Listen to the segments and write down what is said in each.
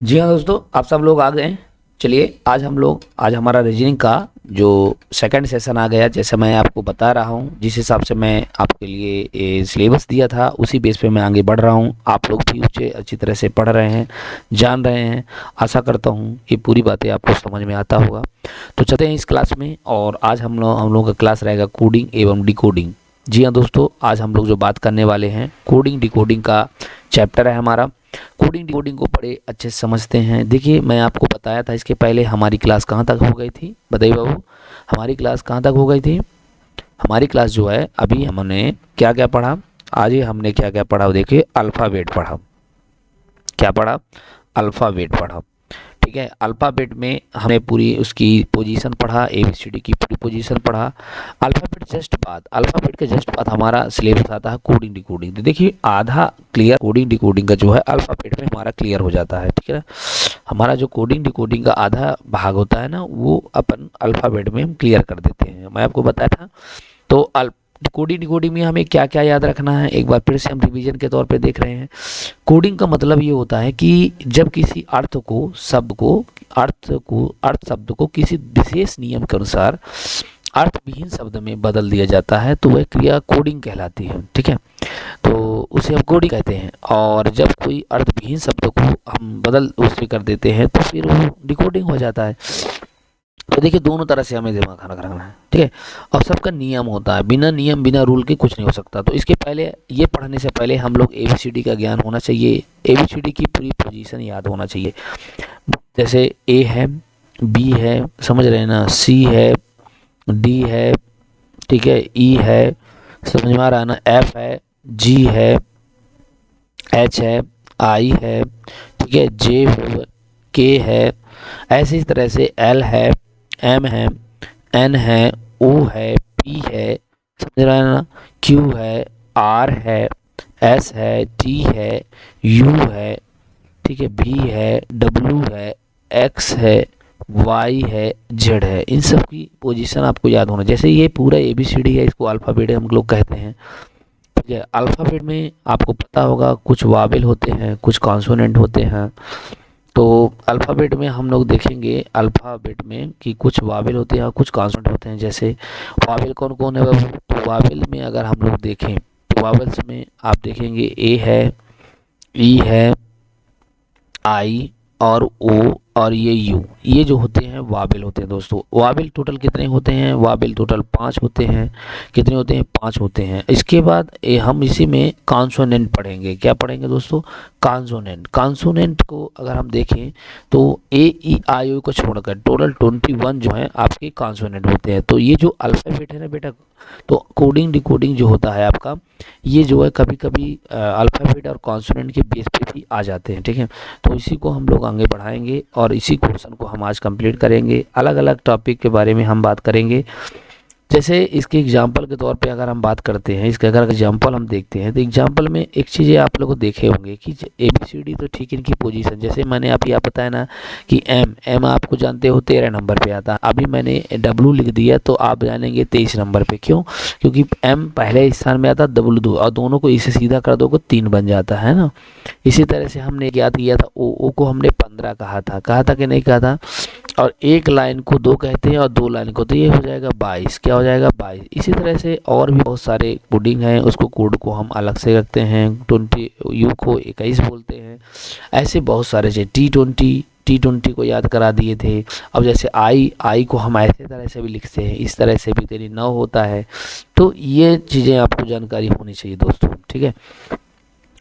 जी हाँ दोस्तों, आप सब लोग आ गए हैं। चलिए आज हमारा रीजनिंग का जो सेकंड सेशन आ गया। जैसे मैं आपको बता रहा हूँ, जिस हिसाब से मैं आपके लिए सिलेबस दिया था उसी बेस पे मैं आगे बढ़ रहा हूँ। आप लोग भी उसे अच्छी तरह से पढ़ रहे हैं, जान रहे हैं। आशा करता हूँ ये पूरी बातें आपको समझ में आता होगा। तो चलते हैं इस क्लास में। और आज हम लोग का क्लास रहेगा कोडिंग एवं डिकोडिंग। जी हाँ दोस्तों, आज हम लोग जो बात करने वाले हैं कोडिंग डिकोडिंग का चैप्टर है हमारा। कोडिंग डिकोडिंग को बड़े अच्छे से समझते हैं। देखिए, मैं आपको बताया था इसके पहले हमारी क्लास कहाँ तक हो गई थी, बताइए बाबू। हमारी क्लास कहाँ तक हो गई थी? हमारी क्लास जो है अभी हमने क्या क्या पढ़ा, आज ही हमने क्या क्या पढ़ा देखिए। अल्फ़ाबेट पढ़ा। क्या पढ़ा? अल्फ़ाबेट पढ़ा। ठीक है, अल्फ़ाबेट में हमने पूरी उसकी पोजीशन पढ़ा, ABCD की पूरी पोजीशन पढ़ा। अल्फ़ाबेट के जस्ट बाद हमारा सिलेबस आता है कोडिंग डिकोडिंग। तो देखिए, आधा क्लियर कोडिंग डिकोडिंग का जो है अल्फ़ाबेट में हमारा क्लियर हो जाता है। ठीक है ना, हमारा जो कोडिंग डिकोडिंग का आधा भाग होता है ना, वो अपन अल्फ़ाबेट में हम क्लियर कर देते हैं। मैं आपको बताया था। तो कोडिंग डिकोडिंग में हमें क्या क्या याद रखना है, एक बार फिर से हम रिवीजन के तौर पे देख रहे हैं। कोडिंग का मतलब ये होता है कि जब किसी अर्थ शब्द को किसी विशेष नियम के अनुसार अर्थविहीन शब्द में बदल दिया जाता है तो वह क्रिया कोडिंग कहलाती है। ठीक है, तो उसे हम कोडिंग कहते हैं। और जब कोई अर्थविहीन शब्द को हम बदल उससे कर देते हैं तो फिर वो डिकोडिंग हो जाता है। तो देखिए, दोनों तरह से हमें दिमाग खाना रखना है। ठीक है, और सबका नियम होता है, बिना नियम बिना रूल के कुछ नहीं हो सकता। तो इसके पहले, ये पढ़ने से पहले हम लोग ABCD का ज्ञान होना चाहिए। ABCD की पूरी पोजीशन याद होना चाहिए। जैसे A है, B है, समझ रहे हैं ना, C है, D है, ठीक है, E है, समझ में आ रहा है ना, F है, G है, H है, I है, ठीक है, J है, K है, ऐसे इस तरह से L है, M है, N है, O है, P है, समझ रहे हैं ना, Q है, R है, S है, T है, U है, ठीक है, V है, W है, X है, Y है, Z है। इन सब की पोजीशन आपको याद होना। जैसे ये पूरा ABCD है, इसको अल्फ़ाबेट हम लोग कहते हैं। ठीक है, अल्फ़ाबेट में आपको पता होगा कुछ वावेल होते हैं, कुछ कॉन्सोनेंट होते हैं। तो अल्फ़ाबेट में हम लोग देखेंगे अल्फ़ाबेट में कि कुछ वावेल होते हैं और कुछ कॉन्सोनेंट होते हैं। जैसे वावेल कौन कौन है बाबू? तो वावेल में अगर हम लोग देखें तो वावेल्स में आप देखेंगे A है, E है, आई और ओ और ये यू, ये जो होते हैं वावेल होते हैं दोस्तों। वावेल टोटल कितने होते हैं? वावेल टोटल 5 होते हैं। कितने होते हैं? 5 होते हैं। इसके बाद हम इसी में कॉन्सोनेंट पढ़ेंगे। क्या पढ़ेंगे दोस्तों? कॉन्सोनेंट। कॉन्सोनेंट को अगर हम देखें तो A E I O को छोड़कर टोटल 21 जो है आपके कॉन्सोनेंट होते हैं। तो ये जो अल्फ़ाबेट है ना बेटा, तो कोडिंग डिकोडिंग जो होता है आपका, ये जो है कभी कभी अल्फ़ाबेट और कॉन्सोनेंट के बेस पे भी आ जाते हैं। ठीक है, तो इसी को हम लोग आगे बढ़ाएंगे और इसी क्वेश्चन को हम आज कंप्लीट करेंगे। अलग अलग टॉपिक के बारे में हम बात करेंगे। जैसे इसके एग्जाम्पल के तौर पे अगर हम बात करते हैं, इसके अगर एग्जाम्पल हम देखते हैं तो एग्जाम्पल में एक चीज़ें आप लोग देखे होंगे कि ABCD तो ठीक है, इनकी पोजीशन जैसे मैंने आप यहाँ बताया ना कि एम आपको जानते हो 13 नंबर पे आता है। अभी मैंने W लिख दिया तो आप जानेंगे 23 नंबर पे। क्यों? क्योंकि M पहले स्थान में आता, W 2, और दोनों को इसे सीधा कर दोगे 3 बन जाता है ना। इसी तरह से हमने याद किया था ओ को हमने 15 कहा था कि नहीं कहा था। और एक लाइन को 2 कहते हैं और 2 लाइन को, तो ये हो जाएगा 22। क्या हो जाएगा? 22। इसी तरह से और भी बहुत सारे कोडिंग हैं, उसको कोड को हम अलग से रखते हैं। 20 यू को 21 बोलते हैं। ऐसे बहुत सारे से T20 को याद करा दिए थे। अब जैसे आई को हम ऐसे तरह से भी लिखते हैं, इस तरह से भी तेरी 9 होता है। तो ये चीज़ें आपको जानकारी होनी चाहिए दोस्तों। ठीक है,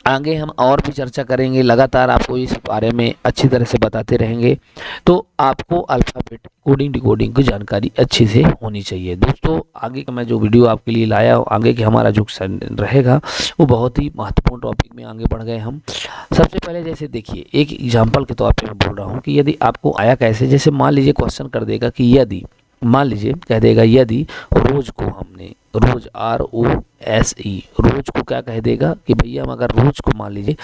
आगे हम और भी चर्चा करेंगे, लगातार आपको इस बारे में अच्छी तरह से बताते रहेंगे। तो आपको अल्फ़ाबेट कोडिंग डिकोडिंग की जानकारी अच्छी से होनी चाहिए दोस्तों। आगे का मैं जो वीडियो आपके लिए लाया हूँ, आगे के हमारा जो रहेगा वो बहुत ही महत्वपूर्ण टॉपिक में आगे बढ़ गए हम। सबसे पहले जैसे देखिए, एक एग्जाम्पल के तौर पर मैं बोल रहा हूँ कि यदि आपको आया कैसे, जैसे मान लीजिए क्वेश्चन कर देगा कि यदि, मान लीजिए कह देगा यदि रोज को हमने, रोज ROSE, रोज को क्या कह देगा कि भैया हम अगर रोज को मान लीजिए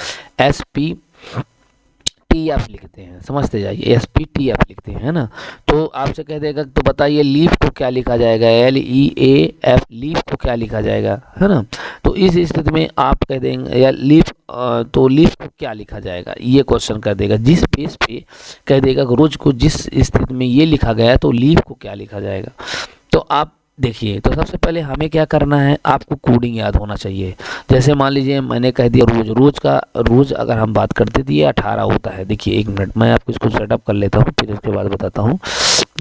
SPTF लिखते हैं, समझते जाइए, SPTF लिखते हैं ना, तो आपसे कह देगा तो बताइए लीफ को क्या लिखा जाएगा? LEAF, लीफ को क्या लिखा जाएगा, है ना। तो इस स्थिति में आप कह देंगे या लीफ, तो लीफ को क्या लिखा जाएगा, ये क्वेश्चन कर देगा। जिस पेज पे कह देगा रोज को जिस स्थिति में ये लिखा गया है तो लीफ को क्या लिखा जाएगा। तो आप देखिए, तो सबसे पहले हमें क्या करना है, आपको कोडिंग याद होना चाहिए। जैसे मान लीजिए मैंने कह दिया रोज, रोज अगर हम बात करते तो ये 18 होता है। देखिए 1 मिनट मैं आपको इसको सेटअप कर लेता हूँ, फिर उसके बाद बताता हूँ।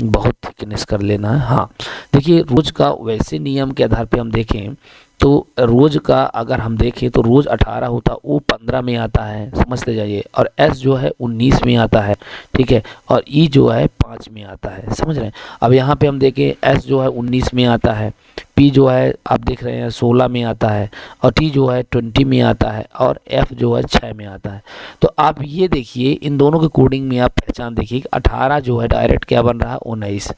बहुत थिकनेस कर लेना है। हाँ देखिए, रोज का वैसे नियम के आधार पे हम देखें तो रोज का अगर हम देखें तो रोज 18 होता, वो 15 में आता है, समझते जाइए। और एस जो है 19 में आता है, ठीक है। और ई जो है 5 में आता है, समझ रहे हैं। अब यहाँ पे हम देखें एस जो है 19 में आता है, पी जो है आप देख रहे हैं 16 में आता है, और टी जो है 20 में आता है, और एफ जो है 6 में आता है। तो आप ये देखिए इन दोनों के कोडिंग में आप पहचान देखिए कि 18 जो है डायरेक्ट क्या बन रहा है 19,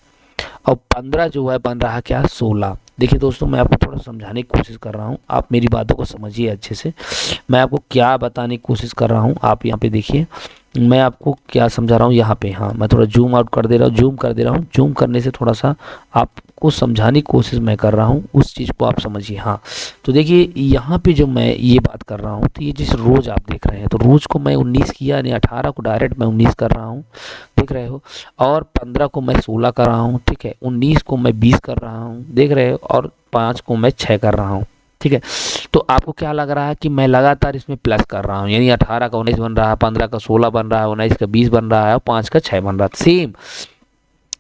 और 15 जो है बन रहा क्या 16। देखिए दोस्तों, मैं आपको थोड़ा समझाने की कोशिश कर रहा हूँ, आप मेरी बातों को समझिए अच्छे से। मैं आपको क्या बताने की कोशिश कर रहा हूँ, आप यहाँ पे देखिए मैं आपको क्या समझा रहा हूँ यहाँ पे। हाँ मैं थोड़ा जूम आउट कर दे रहा हूँ, जूम कर दे रहा हूँ। जूम करने से थोड़ा सा आपको समझाने की कोशिश मैं कर रहा हूँ, उस चीज़ को आप समझिए। हाँ तो देखिए यहाँ पे जो मैं ये बात कर रहा हूँ, तो ये जिस रोज़ आप देख रहे हैं, तो रोज़ को मैं 19 किया, यानी 18 को डायरेक्ट मैं 19 कर रहा हूँ, देख रहे हो। और 15 को मैं 16 कर रहा हूँ, ठीक है। 19 को मैं 20 कर रहा हूँ, देख रहे हो। और 5 को मैं 6 कर रहा हूँ, ठीक है। तो आपको क्या लग रहा है कि मैं लगातार इसमें प्लस कर रहा हूँ, यानी 18 का 19 बन रहा है, 15 का 16 बन रहा है, 19 का 20 बन रहा है, और 5 का 6 बन रहा है। सेम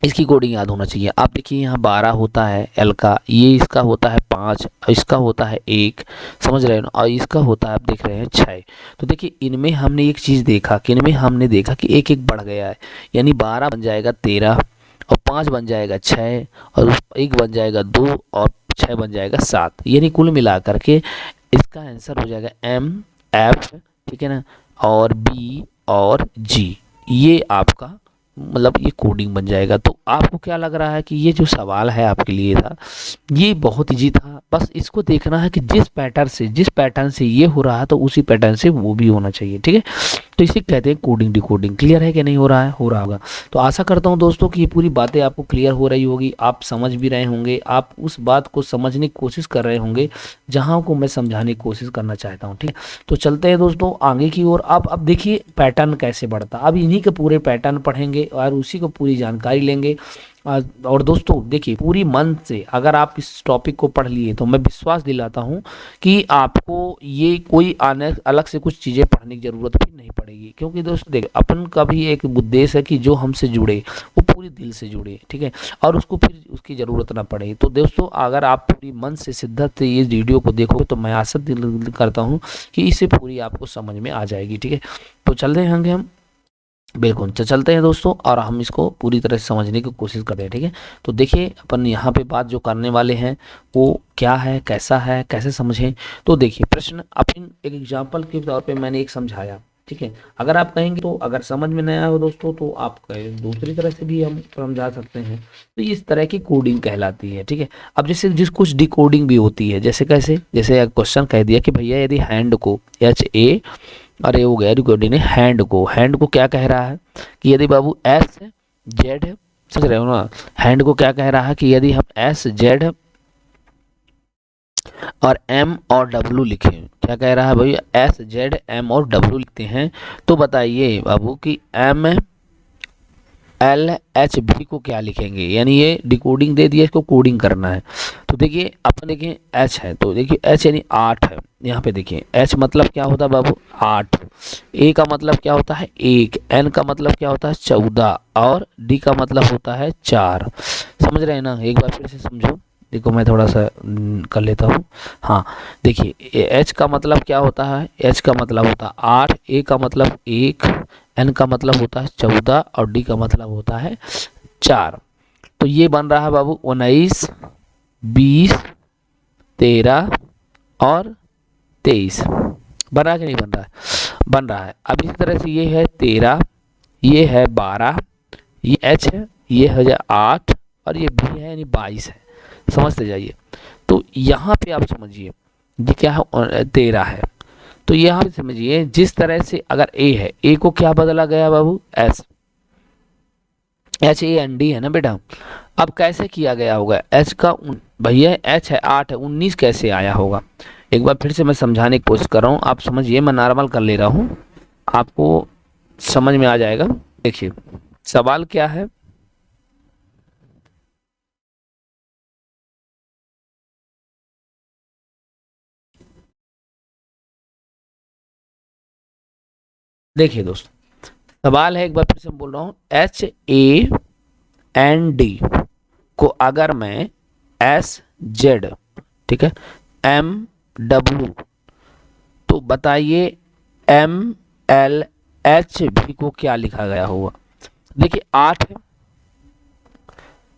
इसकी कोडिंग याद होना चाहिए। आप देखिए यहाँ 12 होता है एल का, ये इसका होता है 5, इसका होता है 1, समझ रहे हो ना, और इसका होता है आप देख रहे हैं 6। तो देखिए इनमें हमने एक चीज़ देखा कि इनमें हमने देखा कि एक एक बढ़ गया है, यानी 12 बन जाएगा 13, और 5 बन जाएगा 6, और 1 बन जाएगा 2, और 6 बन जाएगा 7। यानी कुल मिला करके इसका आंसर हो जाएगा एम एफ, ठीक है ना, और बी और जी। ये आपका मतलब ये कोडिंग बन जाएगा। तो आपको क्या लग रहा है कि ये जो सवाल है आपके लिए था ये बहुत इजी था। बस इसको देखना है कि जिस पैटर्न से ये हो रहा है तो उसी पैटर्न से वो भी होना चाहिए, ठीक है। तो इसे कहते हैं कोडिंग डिकोडिंग। क्लियर है कि नहीं हो रहा है, हो रहा होगा। तो आशा करता हूँ दोस्तों कि ये पूरी बातें आपको क्लियर हो रही होगी, आप समझ भी रहे होंगे, आप उस बात को समझने की कोशिश कर रहे होंगे जहाँ को मैं समझाने की कोशिश करना चाहता हूँ, ठीक है। तो चलते हैं दोस्तों आगे की ओर। अब देखिए पैटर्न कैसे बढ़ता, अब इन्हीं के पूरे पैटर्न पढ़ेंगे और उसी को पूरी जानकारी लेंगे। और दोस्तों देखिए पूरी मन से अगर आप इस टॉपिक को पढ़ लिए तो मैं विश्वास दिलाता हूँ कि आपको ये कोई आने अलग से कुछ चीज़ें पढ़ने की ज़रूरत भी नहीं पड़ेगी। क्योंकि दोस्तों देखिए अपन का भी एक उद्देश्य है कि जो हमसे जुड़े वो पूरी दिल से जुड़े, ठीक है, और उसको फिर उसकी ज़रूरत ना पड़े। तो दोस्तों अगर आप पूरी मन से शिद्दत से ये वीडियो को देखोगे तो मैं आशा दिल करता हूँ कि इससे पूरी आपको समझ में आ जाएगी, ठीक है। तो चलते हैं हम बिल्कुल चलते हैं दोस्तों, और हम इसको पूरी तरह से समझने की कोशिश करते हैं, ठीक है। तो देखिए अपन यहाँ पे बात जो करने वाले हैं वो क्या है, कैसा है, कैसे समझें। तो देखिए प्रश्न अपन एक एग्जांपल के तौर पे मैंने एक समझाया, ठीक है। अगर आप कहेंगे तो अगर समझ में नहीं आया हो दोस्तों तो आप दूसरी तरह से भी हम समझा सकते हैं। तो इस तरह की कोडिंग कहलाती है, ठीक है। अब जैसे जिस कुछ डिकोडिंग भी होती है, जैसे कैसे, जैसे क्वेश्चन कह दिया कि भैया यदि हैंड को HA, अरे हो गया रिकॉर्डिंग ने, हैंड को क्या कह रहा है कि यदि बाबू SZ है, समझ रहे हो ना। हैंड को क्या कह रहा है कि यदि हम SZ और M और W लिखें, क्या कह रहा है भाई SZ M और W लिखते हैं, तो बताइए बाबू कि MLHB को क्या लिखेंगे। यानी ये डिकोडिंग दे दिया, इसको कोडिंग करना है। तो देखिए अपन देखिए H है, तो देखिए H यानी 8 है। यहाँ पे देखिए H मतलब क्या होता है बाबू 8, A का मतलब क्या होता है 1, N का मतलब क्या होता है 14, और D का मतलब होता है 4। समझ रहे हैं ना, एक बार फिर से समझो। देखो मैं थोड़ा सा कर लेता हूँ। हाँ देखिए H का मतलब क्या होता है, H का मतलब होता है 8, A का मतलब 1, N का मतलब होता है 14, और D का मतलब होता है 4। तो ये बन रहा है बाबू 19, 20, 13 और 23। बन रहा है कि नहीं बन रहा है, बन रहा है। अब इसी तरह से ये है 13, ये है 12, ये H है, ये है 8, और ये B है यानी 22 है। समझते जाइए। तो यहाँ पे आप समझिए ये क्या है 13 है। तो यहाँ पे समझिए जिस तरह से अगर A है, A को क्या बदला गया बाबू HAND है ना बेटा। अब कैसे किया गया होगा H का, भैया H है 8 है, 19 कैसे आया होगा, एक बार फिर से मैं समझाने की कोशिश कर रहा हूँ, आप समझिए, मैं नॉर्मल कर ले रहा हूँ, आपको समझ में आ जाएगा। देखिए सवाल क्या है, देखिए दोस्तों, सवाल है, एक बार फिर से मैं बोल रहा हूँ, HAND को अगर मैं SZ, ठीक है, MW, तो बताइए MLHB को क्या लिखा गया होगा। देखिए 8 है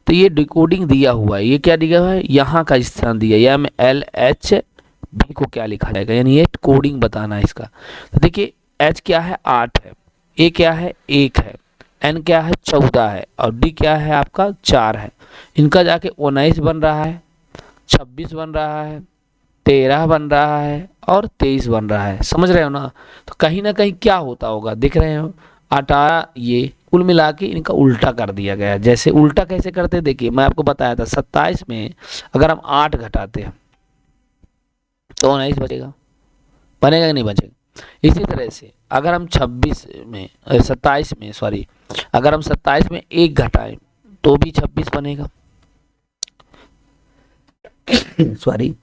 तो ये डिकोडिंग दिया हुआ है, ये क्या दिया हुआ है, यहाँ का स्थान दिया, या MLHB को क्या लिखा जाएगा, यानी ये कोडिंग बताना है इसका। तो देखिए H क्या है, 8 है, A क्या है, 1 है, N क्या है, 14 है, और D क्या है आपका, 4 है। इनका जाके 19 बन रहा है, 26 बन रहा है, 13 बन रहा है, और 23 बन रहा है। समझ रहे हो ना? तो कहीं ना कहीं क्या होता होगा, दिख रहे हो, 18, ये कुल मिला के इनका उल्टा कर दिया गया। जैसे उल्टा कैसे करते, देखिए मैं आपको बताया था, 27 में अगर हम 8 घटाते हैं तो 19 बचेगा, बनेगा कि नहीं बचेगा। इसी तरह से अगर हम 26 में 27 में सॉरी, अगर हम 27 में 1 घटाएं तो भी 26 बनेगा। सॉरी।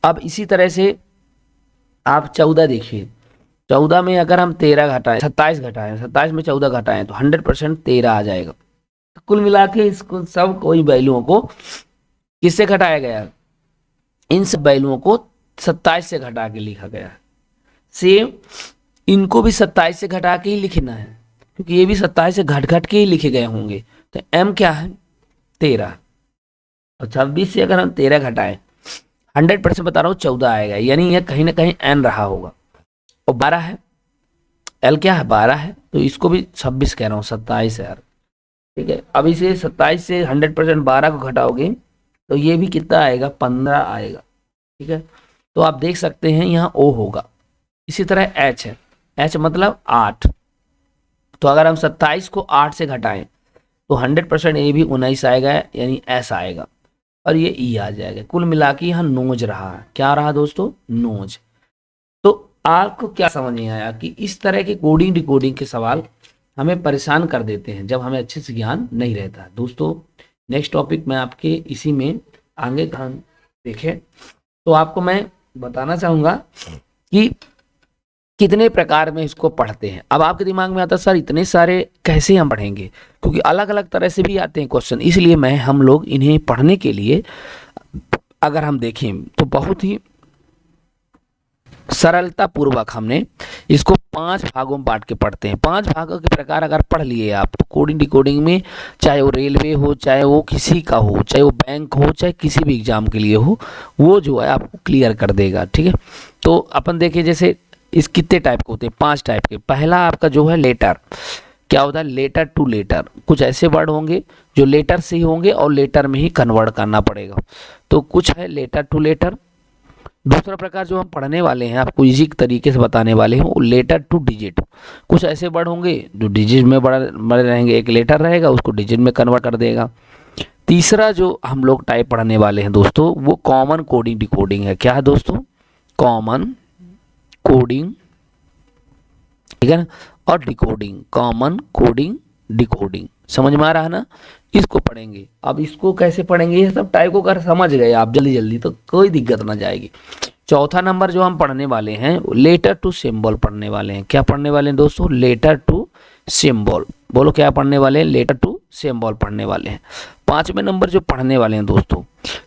अब इसी तरह से आप 14 देखिए, 14 में अगर हम 13 घटाएं, 27 घटाएं, 27 में 14 घटाएं तो 100% 13 आ जाएगा। तो कुल मिला के इसको सब कोई वैल्यूओं को किससे घटाया गया, इन सब वैल्यूओं को 27 से घटा के लिखा गया है। सेम इनको भी 27 से घटा के ही लिखना है, क्योंकि ये भी 27 से घट घट के ही लिखे गए होंगे। तो m क्या है, 13, और 26 से अगर हम 13 घटाएं, 100% बता रहा हूँ 14 आएगा, यानी यह कहीं ना कहीं n रहा होगा। और 12 है, l क्या है, 12 है, तो इसको भी 26 कह रहा हूँ, 27 है यार, ठीक है। अब इसे 27 से 100% 12 को घटाओगे तो ये भी कितना आएगा, 15 आएगा, ठीक है। तो आप देख सकते हैं यहाँ O होगा। इसी तरह H है, H मतलब 8, तो अगर हम 27 को 8 से घटाएं तो 100% ये भी 19 आएगा, यानी S आएगा, और ये E आ जाएगा। कुल मिला के यहाँ नोज रहा, क्या रहा दोस्तों, नोज। तो आपको क्या समझ में आया कि इस तरह के कोडिंग डिकोडिंग के सवाल हमें परेशान कर देते हैं जब हमें अच्छे से ज्ञान नहीं रहता है। दोस्तों नेक्स्ट टॉपिक मैं आपके इसी में आगे देखें तो आपको मैं बताना चाहूँगा कि कितने प्रकार में इसको पढ़ते हैं। अब आपके दिमाग में आता है सर इतने सारे कैसे हम पढ़ेंगे, क्योंकि अलग अलग तरह से भी आते हैं क्वेश्चन, इसलिए मैं हम लोग इन्हें पढ़ने के लिए अगर हम देखें तो बहुत ही सरलता पूर्वक हमने इसको 5 भागों में बांट के पढ़ते हैं। 5 भागों के प्रकार अगर पढ़ लिए आप तो कोडिंग डिकोडिंग में, चाहे वो रेलवे हो, चाहे वो किसी का हो, चाहे वो बैंक हो, चाहे किसी भी एग्जाम के लिए हो, वो जो है आपको क्लियर कर देगा, ठीक है। तो अपन देखिए जैसे इस कितने टाइप के होते हैं, 5 टाइप के। पहला आपका जो है लेटर, क्या होता है, लेटर टू लेटर। कुछ ऐसे वर्ड होंगे जो लेटर से ही होंगे और लेटर में ही कन्वर्ट करना पड़ेगा, तो कुछ है लेटर टू लेटर। दूसरा प्रकार जो हम पढ़ने वाले हैं, आपको इजी तरीके से बताने वाले हैं, वो लेटर टू डिजिट। कुछ ऐसे वर्ड होंगे जो डिजिट में बड़े रहेंगे, एक लेटर रहेगा उसको डिजिट में कन्वर्ट कर देगा। तीसरा जो हम लोग टाइप पढ़ने वाले हैं दोस्तों, वो कॉमन कोडिंग डिकोडिंग है। क्या है दोस्तों, कॉमन कोडिंग, ठीक है ना, और डिकोडिंग, कॉमन कोडिंग डिकोडिंग, समझ में आ रहा है ना। इसको पढ़ेंगे। अब इसको कैसे पढ़ेंगे, ये सब टाइप को अगर समझ गए आप जल्दी जल्दी तो कोई दिक्कत ना जाएगी। चौथा नंबर जो हम पढ़ने वाले हैं लेटर टू सिंबल पढ़ने वाले हैं। क्या पढ़ने वाले हैं दोस्तों, लेटर टू सिंबल। बोलो क्या पढ़ने वाले हैं, लेटर टू सिंबल पढ़ने वाले हैं। 5वें नंबर जो पढ़ने वाले हैं दोस्तों,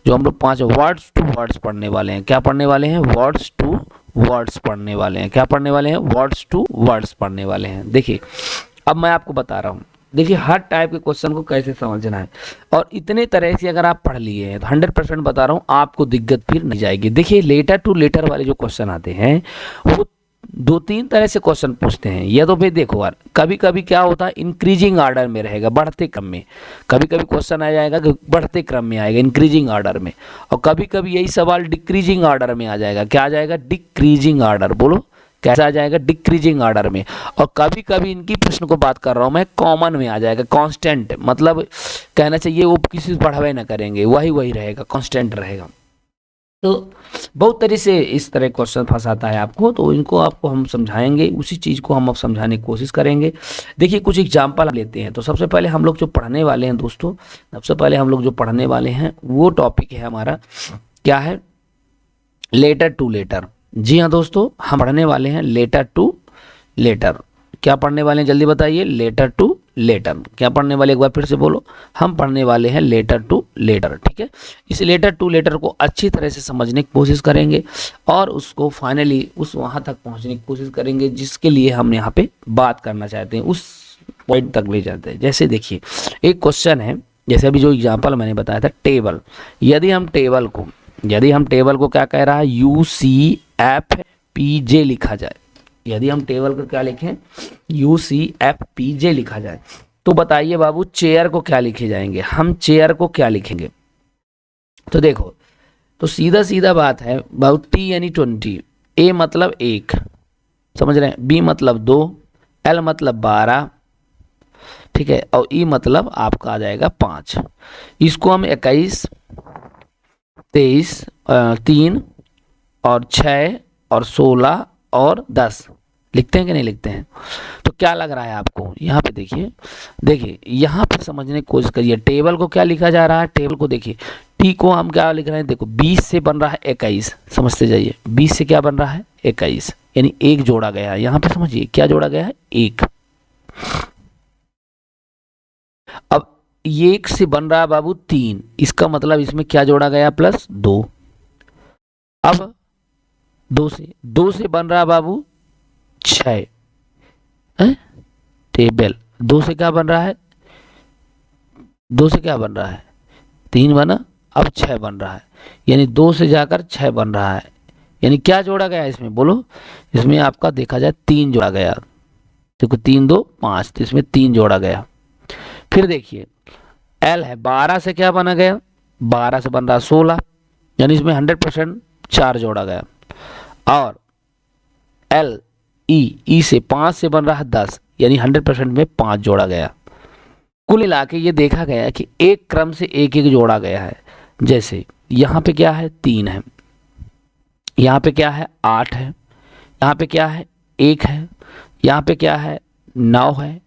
जो हम लोग 5 वर्ड्स टू वर्ड्स पढ़ने वाले हैं। क्या पढ़ने वाले हैं, वर्ड्स टू वर्ड्स पढ़ने वाले हैं। क्या पढ़ने वाले हैं, वर्ड्स टू वर्ड्स पढ़ने वाले हैं। देखिए अब मैं आपको बता रहा हूँ, देखिए हर टाइप के क्वेश्चन को कैसे समझना है, और इतने तरह से अगर आप पढ़ लिए हैं तो 100% बता रहा हूँ आपको दिक्कत फिर नहीं जाएगी। देखिए लेटर टू लेटर वाले जो क्वेश्चन आते हैं वो 2-3 तरह से क्वेश्चन पूछते हैं। या तो फिर देखो यार, कभी कभी क्या होता है, इंक्रीजिंग ऑर्डर में रहेगा, बढ़ते क्रम में। कभी कभी क्वेश्चन आ जाएगा कि बढ़ते क्रम में आएगा, इंक्रीजिंग ऑर्डर में। और कभी कभी यही सवाल डिक्रीजिंग ऑर्डर में आ जाएगा। क्या आ जाएगा, डिक्रीजिंग ऑर्डर। बोलो कैसा आ जाएगा, डिक्रीजिंग ऑर्डर में। और कभी कभी इनकी प्रश्न को बात कर रहा हूँ मैं, कॉमन में आ जाएगा, कांस्टेंट, मतलब कहना चाहिए वो किसी से बढ़ावे ना करेंगे, वही रहेगा, कांस्टेंट रहेगा। तो बहुत तरह से इस तरह क्वेश्चन फंसाता है आपको, तो इनको आपको हम समझाएंगे, उसी चीज़ को हम अब समझाने की कोशिश करेंगे। देखिए कुछ एग्जाम्पल लेते हैं। तो सबसे पहले हम लोग जो पढ़ने वाले हैं दोस्तों, सबसे पहले हम लोग जो पढ़ने वाले हैं वो टॉपिक है हमारा, क्या है, लेटर टू लेटर। जी हाँ दोस्तों, हम पढ़ने वाले हैं लेटर टू लेटर। क्या पढ़ने वाले हैं जल्दी बताइए, लेटर टू लेटर। क्या पढ़ने वाले, एक बार फिर से बोलो। हम पढ़ने वाले हैं लेटर टू लेटर, ठीक है। इस लेटर टू लेटर को अच्छी तरह से समझने की कोशिश करेंगे और उसको फाइनली उस वहां तक पहुंचने की कोशिश करेंगे जिसके लिए हम यहाँ पे बात करना चाहते हैं, उस पॉइंट तक ले जाते हैं। जैसे देखिए एक क्वेश्चन है, जैसे अभी जो एग्जाम्पल मैंने बताया था टेबल। यदि हम टेबल को क्या कह रहा है, UCFPJ लिखा जाए, यदि हम टेबल को क्या लिखें, UCFPJ लिखा जाए, तो बताइए बाबू चेयर को क्या लिखे जाएंगे, हम चेयर को क्या लिखेंगे। तो देखो, तो सीधा सीधा बात है बाबू, T यानी 20, A मतलब 1, समझ रहे हैं, B मतलब 2, L मतलब 12, ठीक है, और E मतलब आपका आ जाएगा 5। इसको हम 21, 23, 3 और 6 और 16 और 10 लिखते हैं कि नहीं लिखते हैं। तो क्या लग रहा है आपको, यहाँ पे देखिए, देखिए यहाँ पे समझने की कोशिश करिए, टेबल को क्या लिखा जा रहा है, टेबल को देखिए, टी को हम क्या लिख रहे हैं, देखो 20 से बन रहा है 21, समझते जाइए, 20 से क्या बन रहा है 21, यानी एक जोड़ा गया है, यहाँ पे समझिए क्या जोड़ा गया है, एक। अब ये एक से बन रहा है बाबू 3, इसका मतलब इसमें क्या जोड़ा गया, +2। अब दो से बन रहा है बाबू 6, टेबल, दो से क्या बन रहा है, दो से क्या बन रहा है, 3 बना, अब 6 बन रहा है, यानी 2 से जाकर 6 बन रहा है, यानी क्या जोड़ा गया इसमें बोलो, इसमें आपका देखा जाए 3 जोड़ा गया, देखो 3 2 5, तो इसमें 3 जोड़ा गया। फिर देखिए एल है, 12 से क्या बना गया, 12 से बन रहा 16, यानी इसमें 100% 4 जोड़ा गया। और एल ई से 5 से बन रहा है 10, यानी 100% में 5 जोड़ा गया। कुल मिला के ये देखा गया कि एक क्रम से एक एक जोड़ा गया है। जैसे यहाँ पे क्या है, 3 है, यहाँ पे क्या है, 8 है, यहाँ पे क्या है, 1 है, यहाँ पे क्या है, 9 है,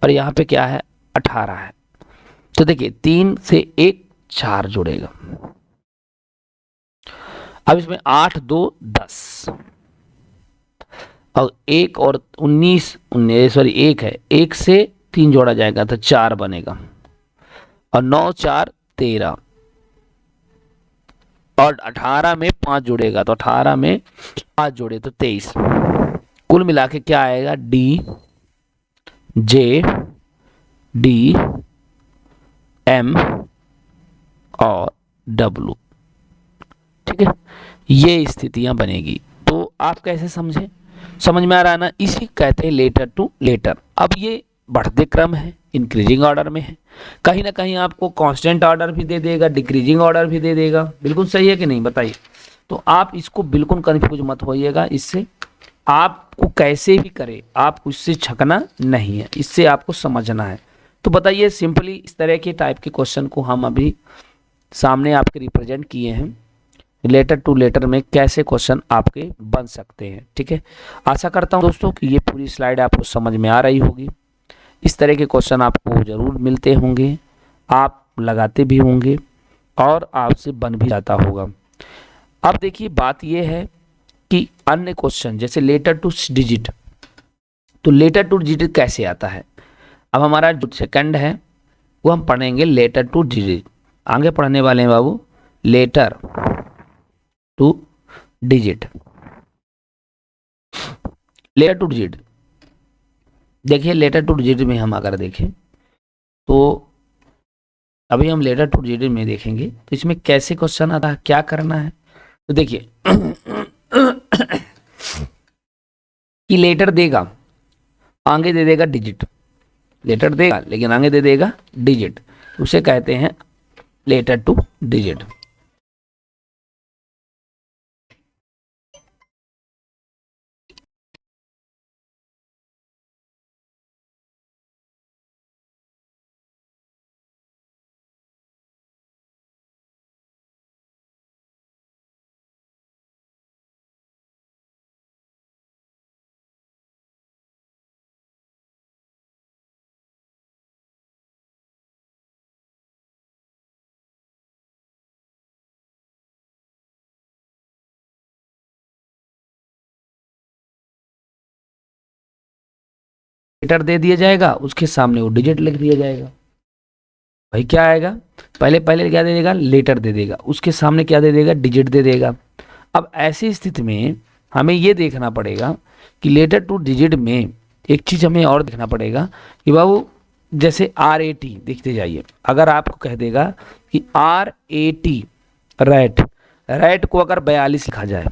और यहाँ पे क्या है, 18 है। तो देखिए 3 से 1 4 जुड़ेगा। अब इसमें 8 2 10 और 1 और 19 सॉरी 1 है, 1 से 3 जोड़ा जाएगा तो 4 बनेगा, और 9 4 13, और 18 में 5 जुड़ेगा, तो 18 में 5 जोड़े तो 23। कुल मिला के क्या आएगा, डी जे डी एम और डब्लू, ठीक है, ये स्थितियां बनेगी। तो आप कैसे समझे, समझ में आ रहा है ना, इसी कहते हैं लेटर टू लेटर। अब ये बढ़ते क्रम है, इंक्रीजिंग ऑर्डर में है, कहीं ना कहीं आपको कांस्टेंट ऑर्डर भी दे देगा, डिक्रीजिंग ऑर्डर भी दे देगा, बिल्कुल सही है कि नहीं बताइए। तो आप इसको बिल्कुल कंफ्यूज मत होइएगा, इससे आपको कैसे भी करे आपको इससे छकना नहीं है, इससे आपको समझना है। तो बताइए सिंपली इस तरह के टाइप के क्वेश्चन को हम अभी सामने आपके रिप्रेजेंट किए हैं, लेटर टू लेटर में कैसे क्वेश्चन आपके बन सकते हैं, ठीक है। आशा करता हूं दोस्तों कि ये पूरी स्लाइड आपको समझ में आ रही होगी। इस तरह के क्वेश्चन आपको जरूर मिलते होंगे, आप लगाते भी होंगे और आपसे बन भी जाता होगा। अब देखिए बात यह है कि अन्य क्वेश्चन जैसे लेटर टू डिजिट, तो लेटर टू डिजिट कैसे आता है। अब हमारा जो सेकंड है वो हम पढ़ेंगे लेटर टू डिजिट, आगे पढ़ने वाले हैं बाबू letter to digit. Letter to digit, देखिए लेटर टू डिजिट में हम अगर देखें तो अभी हम लेटर टू डिजिट में देखेंगे तो इसमें कैसे क्वेश्चन आता है, क्या करना है। तो देखिए कि लेटर देगा, आगे दे देगा डिजिट, लेटर देगा लेकिन आगे दे देगा डिजिट, उसे कहते हैं लेटर टू डिजिट। लेटर दे दिया जाएगा, उसके सामने वो डिजिट लिख दिया जाएगा। भाई क्या आएगा, पहले क्या दे देगा, लेटर दे देगा, उसके सामने क्या दे देगा, डिजिट दे देगा। अब ऐसी स्थिति में हमें ये देखना पड़ेगा कि लेटर टू डिजिट में एक चीज हमें और देखना पड़ेगा कि बाबू जैसे RAT देखते जाइए, अगर आपको कह देगा कि RAT रैट, रैट को अगर 42 लिखा जाए,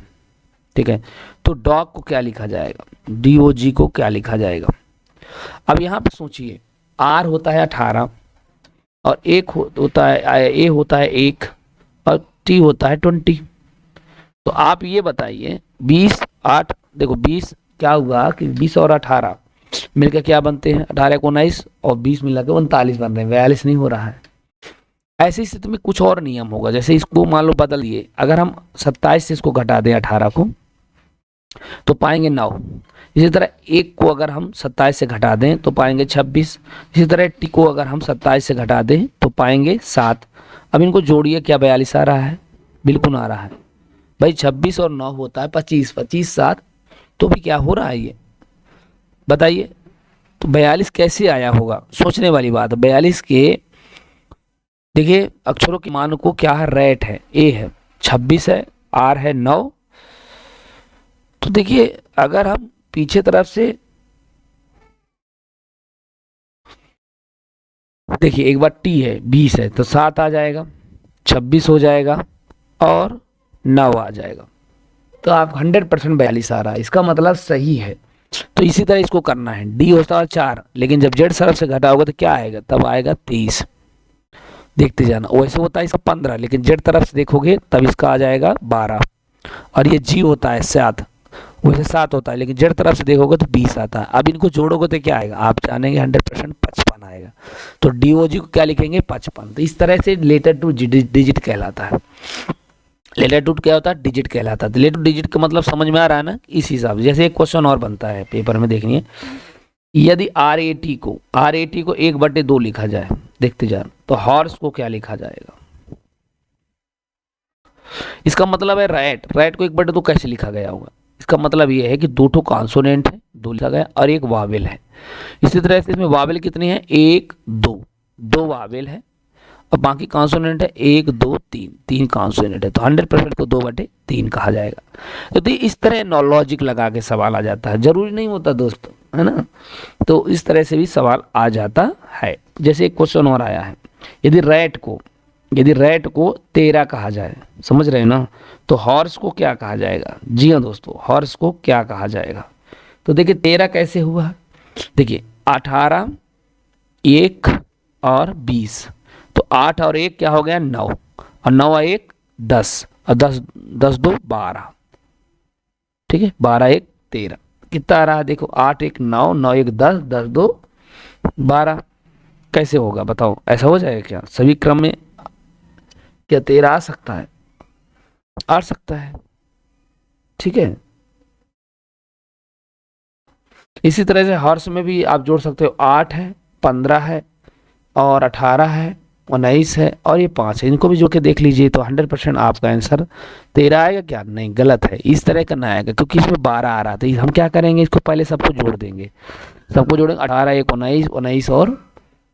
ठीक है, तो डॉग को क्या लिखा जाएगा, DOG को क्या लिखा जाएगा। अब यहाँ पे सोचिए, R होता है 18 और होता है A होता है 1 और T होता है 20। तो आप ये बताइए 20 8 देखो 20 क्या हुआ कि 20 और 18 मिलकर क्या बनते हैं, 18 को 19 और 20 मिला के 39 बन रहे हैं, 42 नहीं हो रहा है। ऐसी स्थिति में कुछ और नियम होगा, जैसे इसको मान लो बदल दिए, अगर हम 27 से इसको घटा दें 18 को तो पाएंगे 9। इसी तरह 1 को अगर हम 27 से घटा दें तो पाएंगे 26। इसी तरह T को अगर हम 27 से घटा दें तो पाएंगे 7। अब इनको जोड़िए, क्या 42 आ रहा है, बिल्कुल आ रहा है भाई। 26 और 9 होता है 25, 25 7 तो भी क्या हो रहा है ये बताइए। तो 42 कैसे आया होगा, सोचने वाली बात। 42 के देखिए अक्षरों के मान को क्या है, रैट है, A है, 26 है, R है 9। तो देखिए अगर हम पीछे तरफ से देखिए, एक बार T है 20 है तो 7 आ जाएगा, 26 हो जाएगा और 9 आ जाएगा। तो आप 100% 42 आ रहा है, इसका मतलब सही है। तो इसी तरह इसको करना है, D होता है 4, लेकिन जब Z तरफ से घटा होगा तो क्या आएगा, तब आएगा 23। देखते जाना, वैसे होता है इसका 15, लेकिन Z तरफ से देखोगे तब इसका आ जाएगा 12। और ये G होता है 7, वैसे 7 होता है, लेकिन Z तरफ से देखोगे तो 20 आता है। अब इनको जोड़ोगे तो क्या आएगा, आप जानेंगे 100% 55 आएगा। तो DOG को क्या लिखेंगे, 55। तो इस तरह से लेटर टू डिजिट कहलाता है। लेटर टू क्या होता है, डिजिट कहलाता है। लेटर टू डिजिट का मतलब समझ में आ रहा है ना। इस हिसाब से जैसे एक क्वेश्चन और बनता है पेपर में, देखिए यदि RAT को 1/2 लिखा जाए, देखते जाए, तो हॉर्स को क्या लिखा जाएगा। इसका मतलब है रैट, रैट को 1/2 कैसे लिखा गया होगा, इसका मतलब ये है कि 2 कॉन्सोनेंट है, 2 लिखा गया, और एक वावेल है। इसी तरह से इसमें वावेल कितनी है, 1 2 वावेल है और बाकी कॉन्सोनेंट है 1 2 3 कॉन्सोनेंट है। तो 100% को 2/3 कहा जाएगा। तो इस तरह लॉजिक लगा के सवाल आ जाता है, जरूरी नहीं होता दोस्तों, है ना। तो इस तरह से भी सवाल आ जाता है। जैसे एक क्वेश्चन और आया है, यदि रैट को 13 कहा जाए, समझ रहे हैं ना, तो हॉर्स को क्या कहा जाएगा। जी हाँ दोस्तों, हॉर्स को क्या कहा जाएगा। तो देखिए 13 कैसे हुआ, देखिए 18 1 और 20, तो 8 और 1 क्या हो गया, 9, और 9 और 1 10, और 10 2 12, ठीक है, 12 1 13, कितना आ रहा है देखो, 8 1 9, 9 1 10, 10 2 12। कैसे होगा बताओ, ऐसा हो जाएगा क्या, सभी क्रम में क्या 13 आ सकता है, आ सकता है, ठीक है। इसी तरह से हॉर्स में भी आप जोड़ सकते हो, 8 है, 15 है और 18 है, 19 है और ये 5 है, इनको भी जोड़ के देख लीजिए। तो 100% आपका आंसर 13 आएगा क्या, नहीं गलत है, इस तरह करना आएगा, क्योंकि इसमें 12 आ रहा था। हम क्या करेंगे, इसको पहले सबको जोड़ देंगे, सबको जोड़ेंगे, 18 1 19, 19 और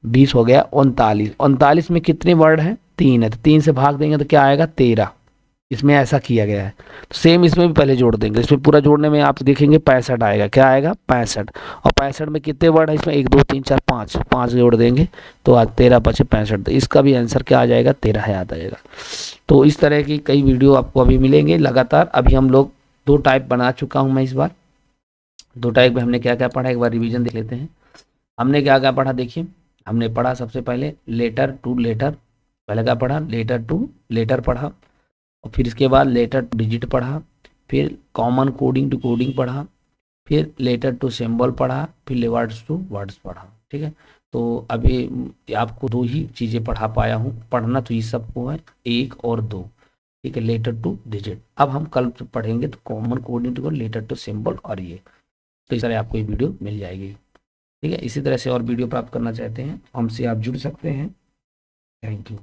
20 हो गया 39। 39 में कितने वर्ड हैं, 3 है, तो 3 से भाग देंगे तो क्या आएगा 13। इसमें ऐसा किया गया है। तो सेम इसमें भी पहले जोड़ देंगे, इसमें पूरा जोड़ने में आप देखेंगे 65 आएगा, क्या आएगा 65। और 65 में कितने वर्ड है, इसमें 1 2 3 4 5 जोड़ देंगे तो आज 13 बचे 65। तो इसका भी आंसर क्या आ जाएगा, 13 याद आएगा। तो इस तरह की कई वीडियो आपको अभी मिलेंगे लगातार। अभी हम लोग 2 टाइप बना चुका हूँ मैं इस बार। 2 टाइप में हमने क्या क्या पढ़ा, एक बार रिविजन देख लेते हैं। हमने क्या क्या पढ़ा, देखिए हमने पढ़ा सबसे पहले लेटर टू लेटर, पहले क्या पढ़ा, लेटर टू लेटर पढ़ा, और फिर इसके बाद लेटर टू डिजिट पढ़ा, फिर कॉमन कोडिंग टू कोडिंग पढ़ा, फिर लेटर टू सिंबल पढ़ा, फिर वर्ड्स टू वर्ड्स पढ़ा, ठीक है। तो अभी आपको 2 ही चीज़ें पढ़ा पाया हूँ, पढ़ना तो ये सबको है 1 और 2, ठीक है, लेटर टू डिजिट। अब हम कल पढ़ेंगे तो common coding to letter to symbol और ये। तो इस तरह आपको ये वीडियो मिल जाएगी, ठीक है। इसी तरह से और वीडियो प्राप्त करना चाहते हैं हमसे, आप जुड़ सकते हैं। Thank you.